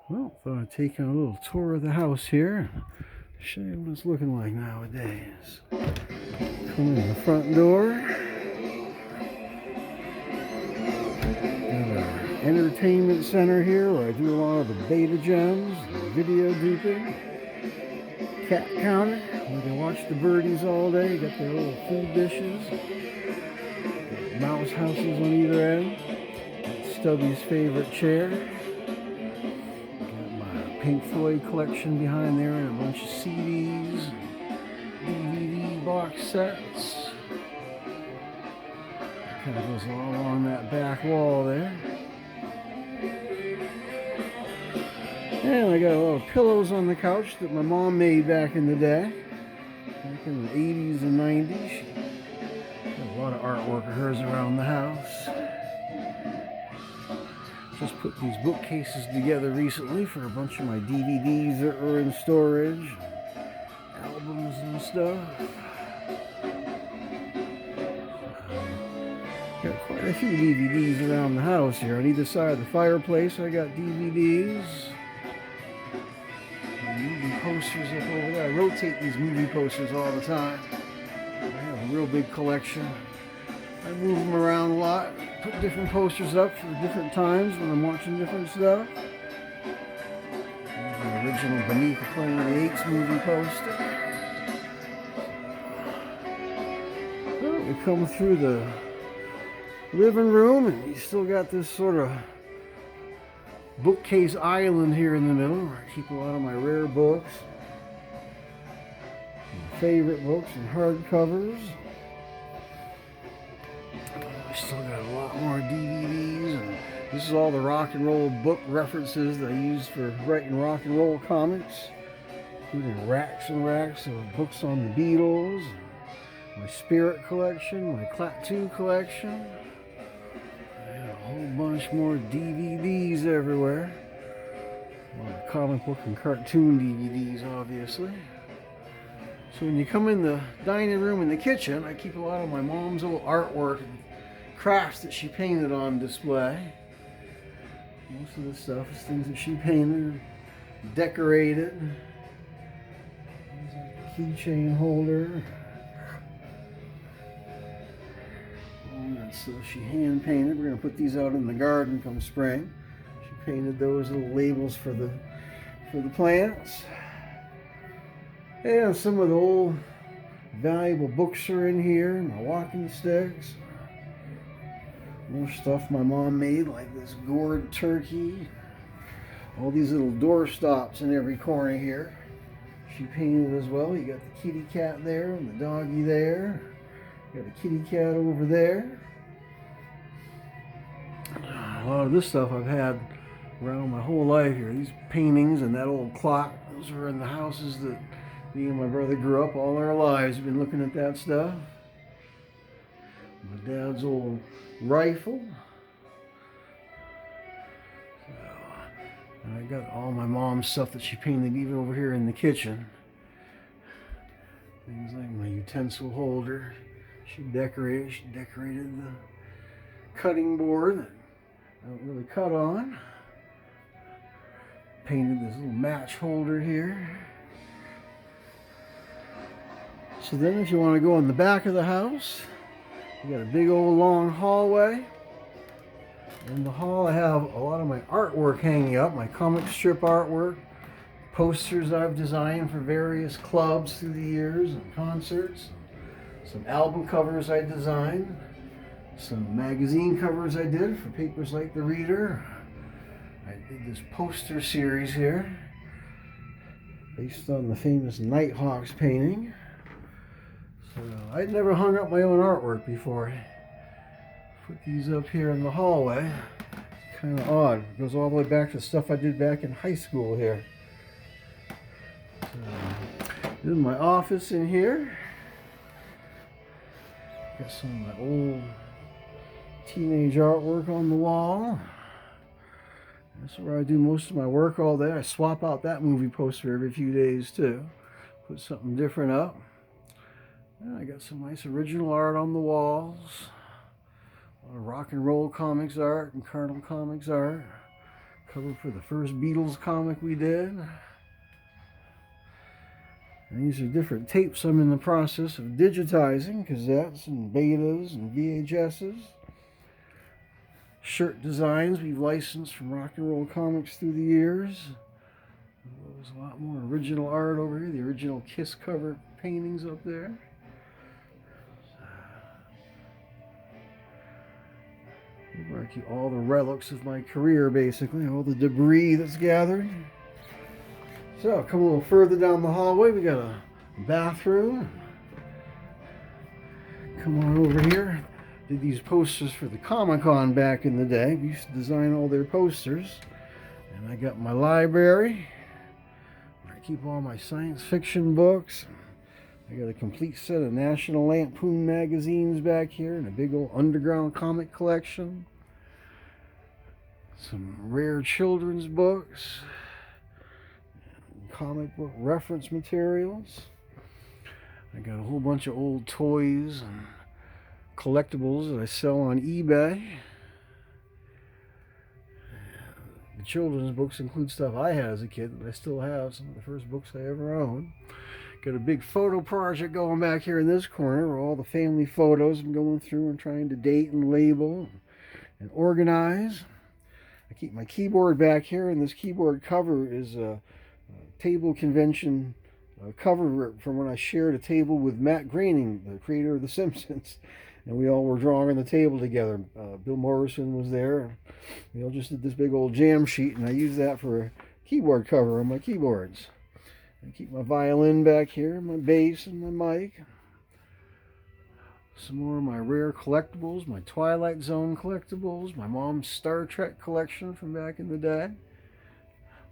Well, thought I'd take a little tour of the house here. Show you what it's looking like nowadays. Come in the front door. Got our entertainment center here where I do a lot of the beta gems, video duping, cat counter. You can watch the birdies all day. Got their little food dishes. Got mouse houses on either end. Got Stubby's favorite chair. Pink Floyd collection behind there and a bunch of CDs, DVD box sets. Kind of goes all along that back wall there. And I got a lot of pillows on the couch that my mom made back in the day, back in the 80s and 90s. She got a lot of artwork of hers around the house. Just put these bookcases together recently for a bunch of my DVDs that are in storage, albums and stuff. Got quite a few DVDs around the house here. On either side of the fireplace, I got DVDs. Movie posters up over there. I rotate these movie posters all the time. I have a real big collection. I move them around a lot, put different posters up for different times when I'm watching different stuff. Here's the original Beneath the Planet of the Apes movie poster. Well, we come through the living room and you still got this sort of bookcase island here in the middle where I keep a lot of my rare books, my favorite books and hardcovers. Still got a lot more DVDs, and this is all the rock and roll book references that I use for writing rock and roll comics, including racks and racks of books on the Beatles, my Spirit collection, my Klaatu collection. I have a whole bunch more DVDs everywhere. A lot of comic book and cartoon DVDs, obviously. So when you come in the dining room and the kitchen, I keep a lot of my mom's old artwork and crafts that she painted on display. Most of the stuff is things that she painted, decorated. There's a keychain holder. All that stuff she hand painted. We're going to put these out in the garden come spring. She painted those little labels for the plants. And some of the old valuable books are in here. My walking sticks. More stuff my mom made, like this gourd turkey. All these little door stops in every corner here. She painted as well. You got the kitty cat there and the doggy there. You got a kitty cat over there. A lot of this stuff I've had around my whole life here. These paintings and that old clock. Those were in the houses that me and my brother grew up all our lives. We've been looking at that stuff. My dad's old rifle. And I got all my mom's stuff that she painted even over here in the kitchen. Things like my utensil holder. She decorated the cutting board that I don't really cut on. Painted this little match holder here. So then if you want to go in the back of the house, you got a big old long hallway. In the hall I have a lot of my artwork hanging up, my comic strip artwork, posters I've designed for various clubs through the years and concerts, some album covers I designed, some magazine covers I did for papers like The Reader. I did this poster series here based on the famous Nighthawks painting. So I'd never hung up my own artwork before. Put these up here in the hallway. It's kind of odd. It goes all the way back to stuff I did back in high school here. So, this is my office in here. Got some of my old teenage artwork on the wall. That's where I do most of my work all day. I swap out that movie poster every few days too. Put something different up. And I got some nice original art on the walls. A lot of rock and roll comics art and cartoon comics art. A Cover for the first Beatles comic we did. And these are different tapes I'm in the process of digitizing, cassettes and betas and VHSs. Shirt designs we've licensed from Rock and Roll Comics through the years. There's a lot more original art over here, the original Kiss cover paintings up there. Where I keep all the relics of my career, basically, all the debris that's gathered. So, come a little further down the hallway, we got a bathroom. Come on over here. Did these posters for the Comic-Con back in the day. We used to design all their posters. And I got my library. I keep all my science fiction books. I got a complete set of National Lampoon magazines back here and a big old underground comic collection. Some rare children's books. Comic book reference materials. I got a whole bunch of old toys and collectibles that I sell on eBay. The children's books include stuff I had as a kid that I still have, some of the first books I ever owned. Got a big photo project going back here in this corner where all the family photos I'm going through and trying to date and label and organize. I keep my keyboard back here, and this keyboard cover is a table convention cover from when I shared a table with Matt Groening, the creator of The Simpsons. And we all were drawing on the table together. Bill Morrison was there. We all just did this big old jam sheet, and I used that for a keyboard cover on my keyboards. I keep my violin back here, my bass, and my mic. Some more of my rare collectibles, my Twilight Zone collectibles, my mom's Star Trek collection from back in the day.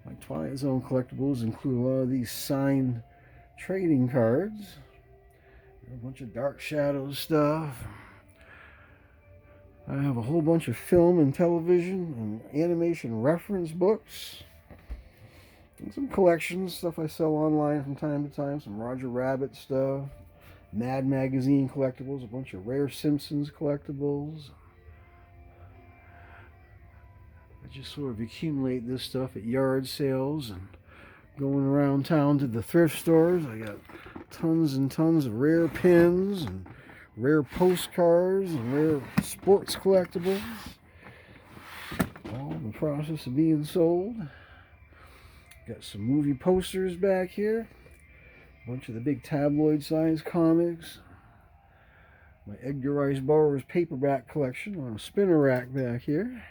My Twilight Zone collectibles include a lot of these signed trading cards. A bunch of Dark Shadows stuff. I have a whole bunch of film and television and animation reference books. And some collections, stuff I sell online from time to time. Some Roger Rabbit stuff. Mad Magazine collectibles. A bunch of rare Simpsons collectibles. I just sort of accumulate this stuff at yard sales and going around town to the thrift stores. I got tons and tons of rare pins and rare postcards and rare sports collectibles. All in the process of being sold. Got some movie posters back here. A bunch of the big tabloid size comics. My Edgar Rice Burroughs paperback collection on a spinner rack back here.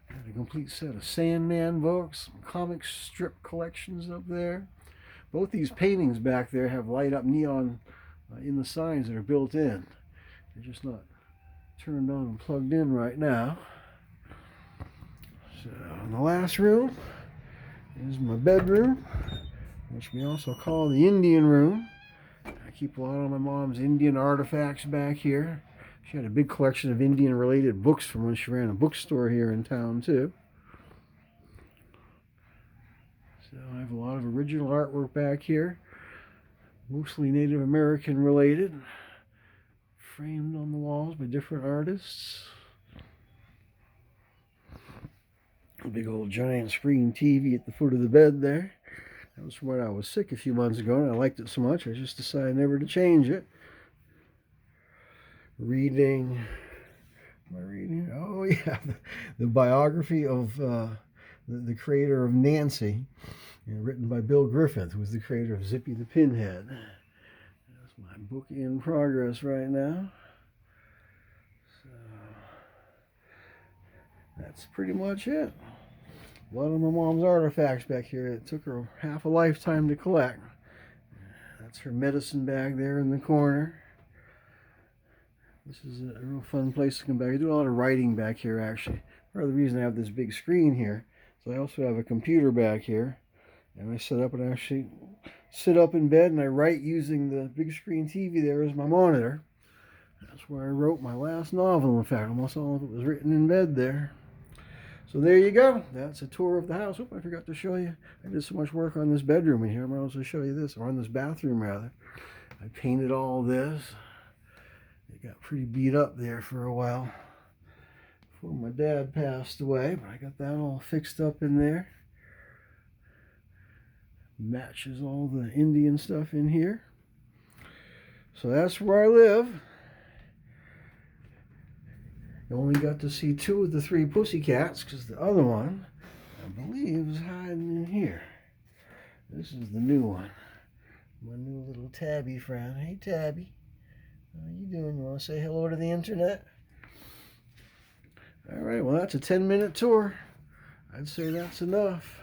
Got a complete set of Sandman books, some comic strip collections up there. Both these paintings back there have light up neon in the signs that are built in. They're just not turned on and plugged in right now. So in the last room is my bedroom, which we also call the Indian room. I keep a lot of my mom's Indian artifacts back here. She had a big collection of Indian related books from when she ran a bookstore here in town too. So I have a lot of original artwork back here, mostly Native American related, framed on the walls by different artists. A big old giant screen TV at the foot of the bed there. That was from when I was sick a few months ago, and I liked it so much I just decided never to change it. Reading, am I reading? Oh yeah, the biography of the creator of Nancy, written by Bill Griffith, who was the creator of Zippy the Pinhead. That's my book in progress right now. So that's pretty much it. A lot of my mom's artifacts back here. It took her half a lifetime to collect. That's her medicine bag there in the corner. This is a real fun place to come back. I do a lot of writing back here, actually. Part of the reason I have this big screen here is I also have a computer back here. And I set up and actually sit up in bed and I write using the big screen TV there as my monitor. That's where I wrote my last novel, in fact. Almost all of it was written in bed there. So there you go. That's a tour of the house. Oop, I forgot to show you. I did so much work on this bedroom in here. I might also show you this, or on this bathroom rather. I painted all this. It got pretty beat up there for a while before my dad passed away, but I got that all fixed up in there. Matches all the Indian stuff in here. So that's where I live. I only got to see 2 of the 3 pussycats because the other one, I believe, is hiding in here. This is the new one. My new little Tabby friend. Hey, Tabby. How you doing? You want to say hello to the internet? All right, well, that's a 10-minute tour. I'd say that's enough.